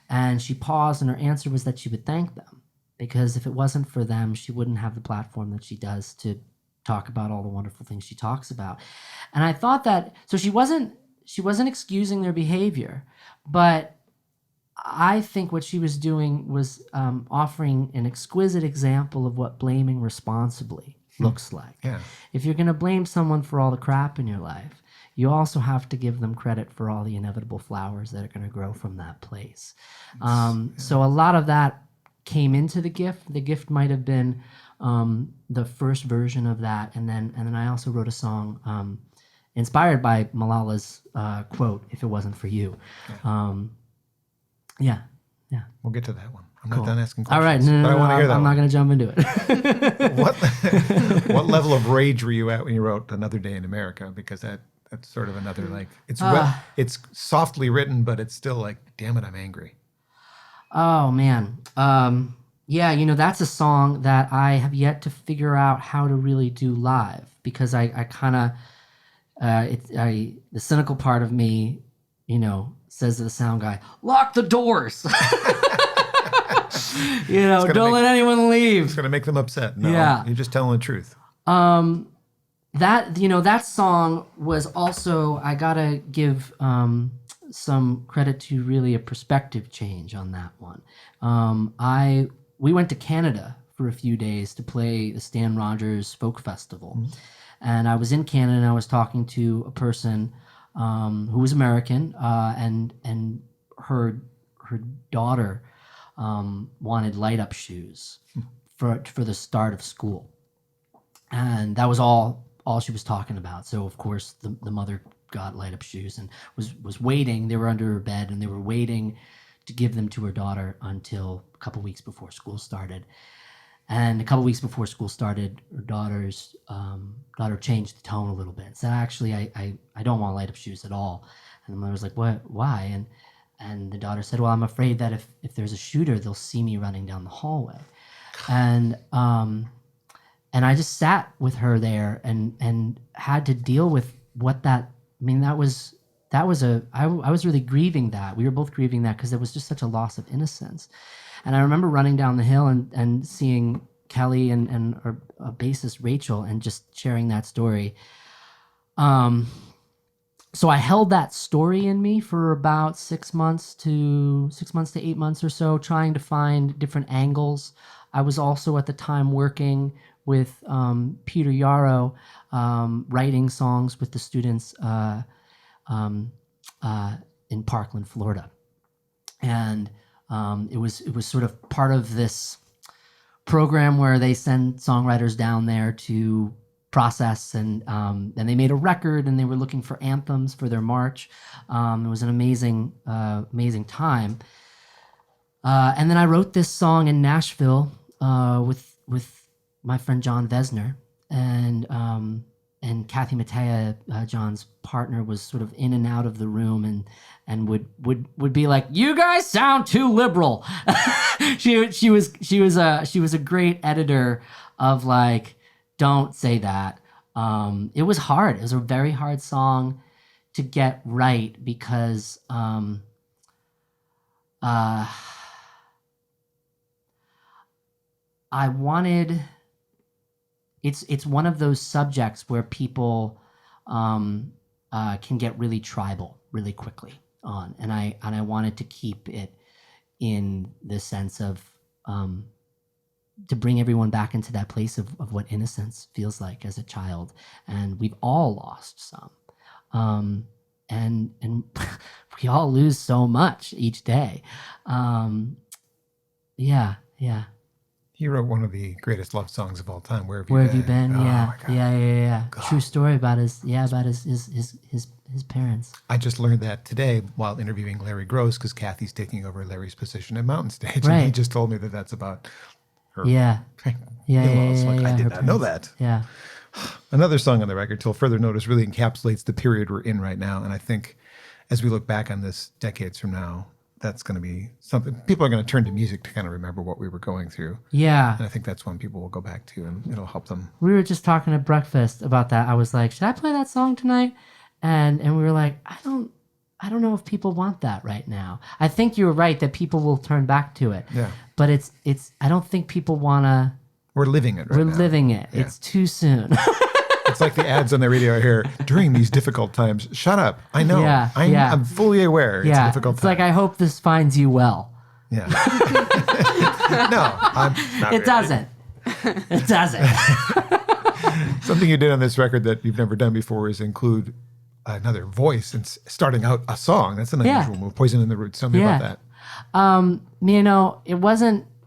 And she paused, and her answer was that she would thank them, because if it wasn't for them, she wouldn't have the platform that she does to talk about all the wonderful things she talks about. And I thought that, so she wasn't excusing their behavior, but I think what she was doing was offering an exquisite example of what blaming responsibly looks like. Yeah. If you're going to blame someone for all the crap in your life, you also have to give them credit for all the inevitable flowers that are going to grow from that place. So a lot of that came into the gift. The gift might have been the first version of that, and then I also wrote a song inspired by Malala's quote, "If it wasn't for you." Yeah. We'll get to that one. I'm not done asking All right, questions. no, but I want to hear that I'm one. not going to jump into it. What level of rage were you at when you wrote Another Day in America? Because that's sort of another, like, it's softly written, but it's still like, damn it, I'm angry. Oh man, yeah, that's a song that I have yet to figure out how to really do live, because I kind of the cynical part of me, says to the sound guy, "Lock the doors." Don't let anyone leave. It's going to make them upset. No, Yeah. you're just telling the truth. That song was also, I gotta give some credit to really a perspective change on that one. We went to Canada for a few days to play the Stan Rogers Folk Festival. And I was in Canada and I was talking to a person who was American, and her daughter wanted light up shoes for the start of school. And that was all she was talking about. So of course the mother got light up shoes and was waiting. They were under her bed and they were waiting to give them to her daughter until a couple weeks before school started. And a couple weeks before school started, her daughter changed the tone a little bit. Said, "Actually, I don't want light up shoes at all." And the mother was like, "What? Why?" And the daughter said, "Well, I'm afraid that if there's a shooter, they'll see me running down the hallway." And I just sat with her there and had to deal with what that. I mean, I was really grieving that. We were both grieving that because there was just such a loss of innocence. And I remember running down the hill and seeing Kelly and our bassist Rachel and just sharing that story. So I held that story in me for about 6 months to 8 months or so, trying to find different angles. I was also at the time working with Peter Yarrow, writing songs with the students in Parkland, Florida. And it was sort of part of this program where they send songwriters down there to process, and they made a record, and they were looking for anthems for their march. It was an amazing time. And then I wrote this song in Nashville with my friend John Vesner, and Kathy Mattea, John's partner, was sort of in and out of the room and would be like, "You guys sound too liberal." she was a great editor of like, "Don't say that." It was hard. It was a very hard song to get right because I wanted. It's one of those subjects where people can get really tribal really quickly on, and I wanted to keep it in the sense of to bring everyone back into that place of what innocence feels like as a child, and we've all lost some, and we all lose so much each day. Yeah. He wrote one of the greatest love songs of all time. Where Have you been? Oh, Yeah. my God. Yeah. God. True story about his parents. I just learned that today while interviewing Larry Gross, because Kathy's taking over Larry's position at MindState. And he Right. just told me that that's about her. Yeah. in-laws. Like, I did her not know parents. that. Yeah. Another song on the record, Till Further Notice, really encapsulates the period we're in right now. And I think as we look back on this decades from now, that's going to be something people are going to turn to music to kind of remember what we were going through. Yeah. And I think that's one people will go back to, and it'll help them. We were just talking at breakfast about that. I was like, "Should I play that song tonight?" And we were like, I don't know if people want that right now. I think you were right that people will turn back to it. Yeah. But I don't think people want to. We're living it right now. We're living it. Yeah. It's too soon. It's like the ads on the radio here during these difficult times. Shut up. I know. Yeah, I'm fully aware it's a difficult time. Like, I hope this finds you well. Yeah. No, I'm not. It doesn't. It doesn't. Something you did on this record that you've never done before is include another voice and starting out a song. That's an unusual move. Poison in the Roots. Tell me about that.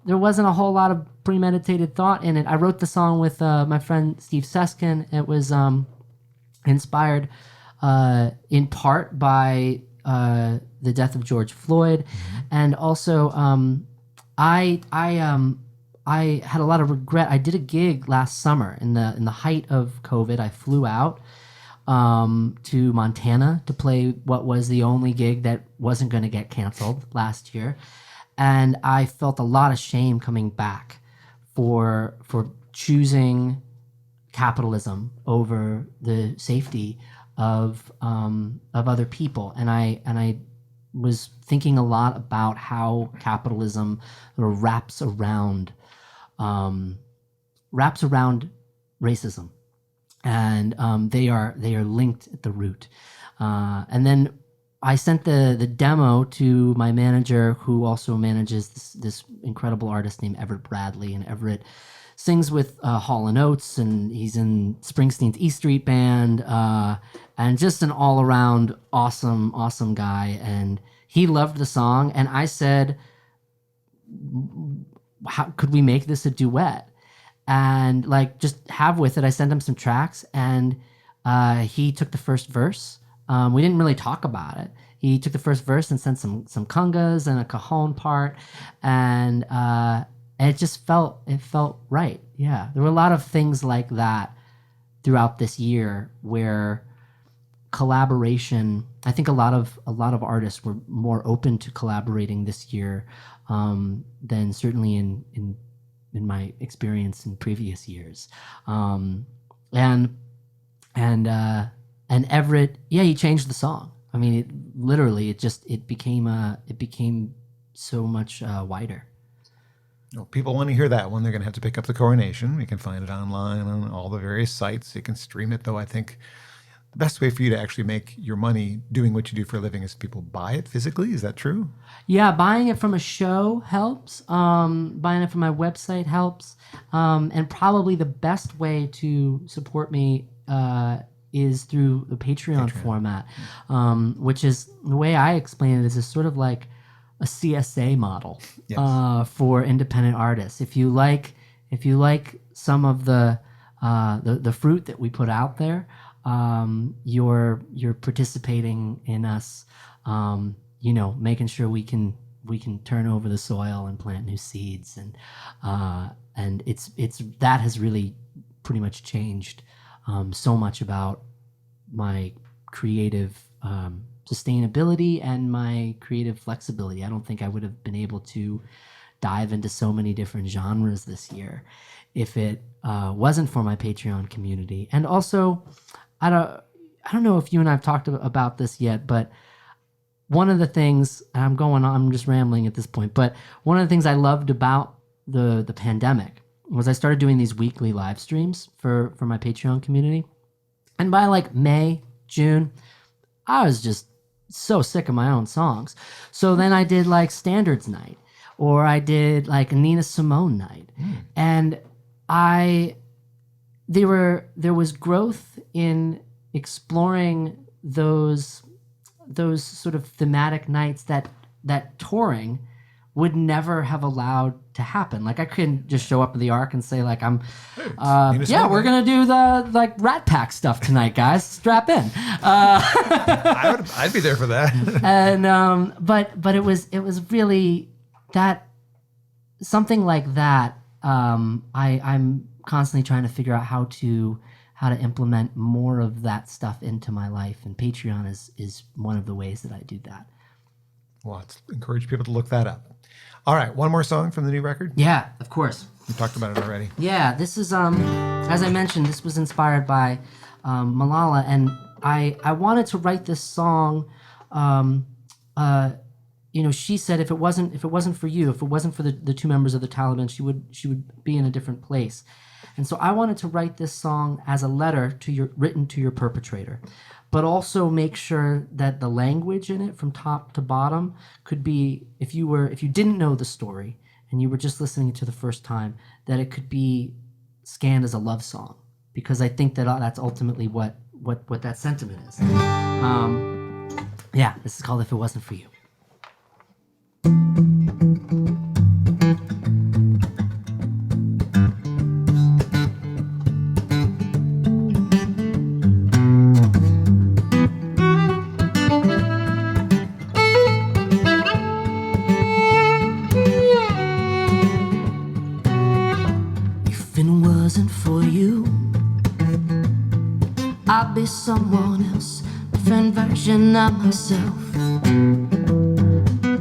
There wasn't a whole lot of premeditated thought in it. I wrote the song with my friend Steve Seskin. It was inspired in part by the death of George Floyd, and also I had a lot of regret. I did a gig last summer in the height of COVID. I flew out to Montana to play what was the only gig that wasn't going to get canceled last year. And I felt a lot of shame coming back for choosing capitalism over the safety of other people. And I was thinking a lot about how capitalism sort of wraps around racism, and they are linked at the root. And then I sent the demo to my manager, who also manages this incredible artist named Everett Bradley, and Everett sings with Hall & Oates, and he's in Springsteen's E Street Band, and just an all-around awesome guy. And he loved the song, and I said, how could we make this a duet? And like, just have with it. I sent him some tracks, and he took the first verse. We didn't really talk about it. He took the first verse and sent some congas and a cajon part, and it just felt right. Yeah, there were a lot of things like that throughout this year where collaboration. I think a lot of artists were more open to collaborating this year than certainly in my experience in previous years. And Everett, he changed the song. I mean, it became so much wider. Well, people want to hear that one. They're going to have to pick up The Coronation. You can find it online on all the various sites. You can stream it, though. I think the best way for you to actually make your money doing what you do for a living is people buy it physically. Is that true? Yeah, buying it from a show helps. Buying it from my website helps. And probably the best way to support me is through the Patreon format, which is, the way I explain it, is sort of like a CSA model for independent artists. If you like some of the fruit that we put out there, you're participating in us, making sure we can turn over the soil and plant new seeds, and it's that has really pretty much changed so much about my creative sustainability and my creative flexibility. I don't think I would have been able to dive into so many different genres this year if it wasn't for my Patreon community. And also, I don't know if you and I have talked about this yet, but one of the things, and I'm just rambling at this point, but one of the things I loved about the pandemic was I started doing these weekly live streams for my Patreon community. And by like May, June, I was just so sick of my own songs. So then I did like Standards Night, or I did like a Nina Simone night. And there was growth in exploring those sort of thematic nights that touring would never have allowed to happen. Like, I couldn't just show up at the Arc and say like, we're gonna do the like Rat Pack stuff tonight, guys. Strap in. I'd be there for that. And but it was really that, something like that. I'm constantly trying to figure out how to implement more of that stuff into my life, and Patreon is one of the ways that I do that. Well, let's encourage people to look that up. All right, one more song from the new record? Yeah, of course. We talked about it already. Yeah, this is, as I mentioned, this was inspired by Malala, and I wanted to write this song she said if it wasn't for you, if it wasn't for the two members of the Taliban, she would be in a different place. And so I wanted to write this song as a letter written to your perpetrator, but also make sure that the language in it from top to bottom could be, if you didn't know the story and you were just listening to the first time, that it could be scanned as a love song, because I think that that's ultimately what that sentiment is. This is called If It Wasn't For You. If it wasn't for you, I'd be someone else, a different version of myself.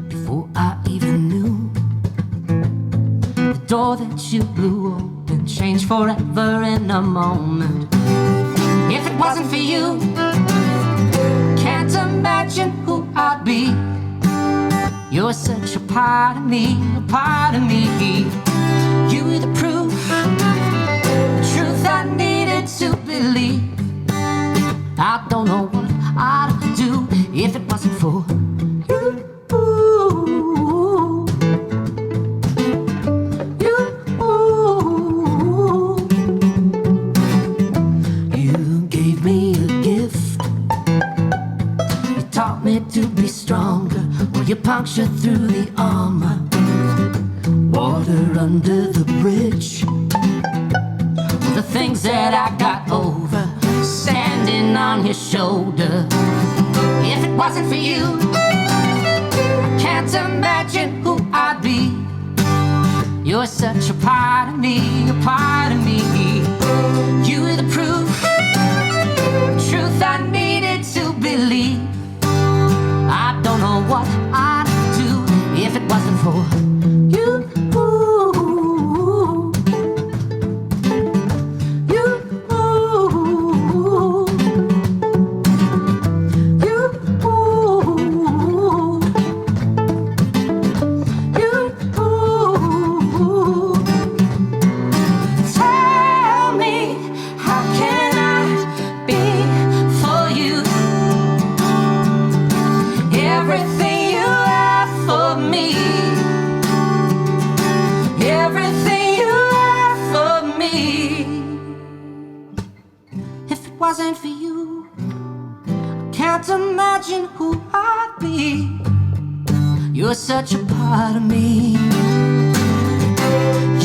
Before I even knew, the door that you blew open changed forever in a moment. If it wasn't for you, can't imagine who I'd be. You're such a part of me, a part of me. You were the proof, the truth I needed to believe. I don't know what I'd do if it wasn't for you. You gave me a gift. You taught me to be stronger. Well, you punctured through the armor. Water under the bridge. The things that I got over, standing on your shoulder. If it wasn't for you, I can't imagine who I'd be. You're such a part of me, a part of me. You were the proof, the truth I needed to believe. I don't know what I'd do if it wasn't for you. Wasn't for you, I can't imagine who I'd be. You're such a part of me.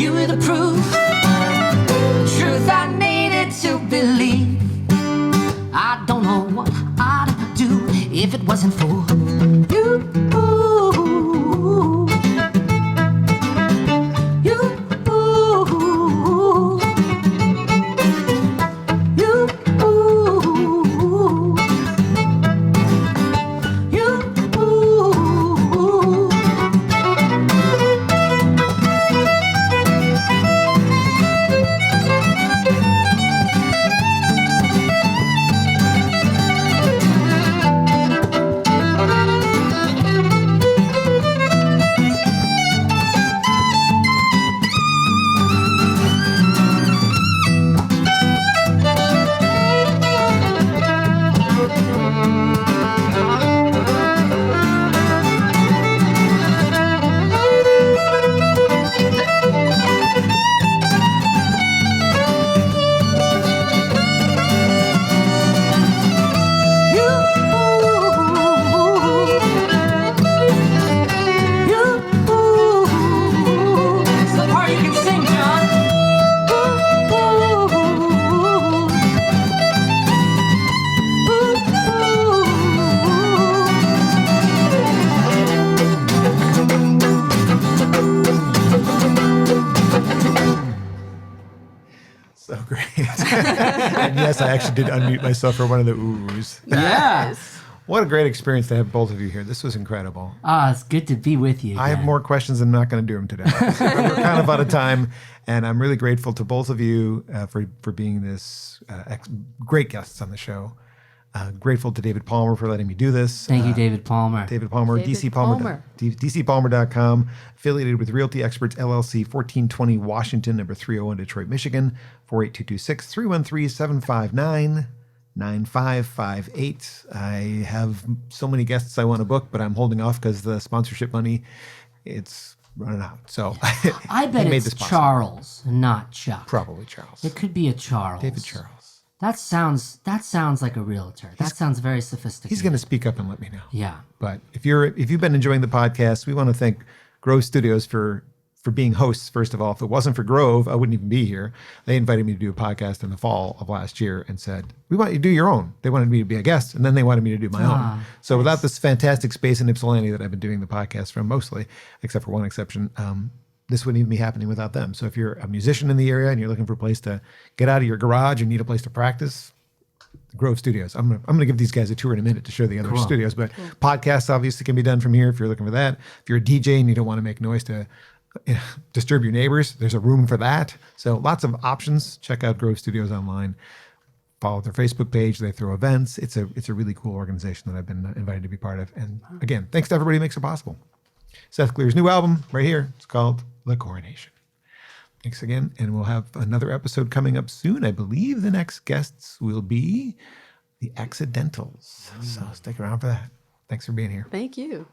You were the proof, the truth I needed to believe. I don't know what I'd do if it wasn't for you. So great. And yes, I actually did unmute myself for one of the oohs. Yeah. What a great experience to have both of you here. This was incredible. It's good to be with you again. I have more questions. I'm not going to do them today. We're kind of out of time, and I'm really grateful to both of you for being this great guests on the show. Grateful to David Palmer for letting me do this. Thank you, David Palmer. David Palmer, David DCPalmer.com, affiliated with Realty Experts LLC, 1420 Washington, number 301 Detroit, Michigan, 48226 313 759 9558. I have so many guests I want to book, but I'm holding off because the sponsorship money, it's running out. So I bet he made it's this possible. Charles, not Chuck. Probably Charles. It could be a Charles. David Charles. That sounds like a realtor. That sounds very sophisticated. He's going to speak up and let me know. Yeah. But if you've been enjoying the podcast, we want to thank Grove Studios for being hosts. First of all, if it wasn't for Grove, I wouldn't even be here. They invited me to do a podcast in the fall of last year and said, "We want you to do your own." They wanted me to be a guest, and then they wanted me to do my own. So without this fantastic space in Ypsilanti that I've been doing the podcast from mostly, except for one exception, this wouldn't even be happening without them. So if you're a musician in the area and you're looking for a place to get out of your garage and need a place to practice, Grove Studios. I'm gonna give these guys a tour in a minute to show the other studios, but podcasts obviously can be done from here if you're looking for that. If you're a DJ and you don't want to make noise to disturb your neighbors, there's a room for that. So lots of options. Check out Grove Studios online. Follow their Facebook page. They throw events. It's a really cool organization that I've been invited to be part of. And again, thanks to everybody who makes it possible. Seth Glier's new album right here. It's called The Coronation. Thanks again. And we'll have another episode coming up soon. I believe the next guests will be the Accidentals. So stick around for that. Thanks for being here. Thank you.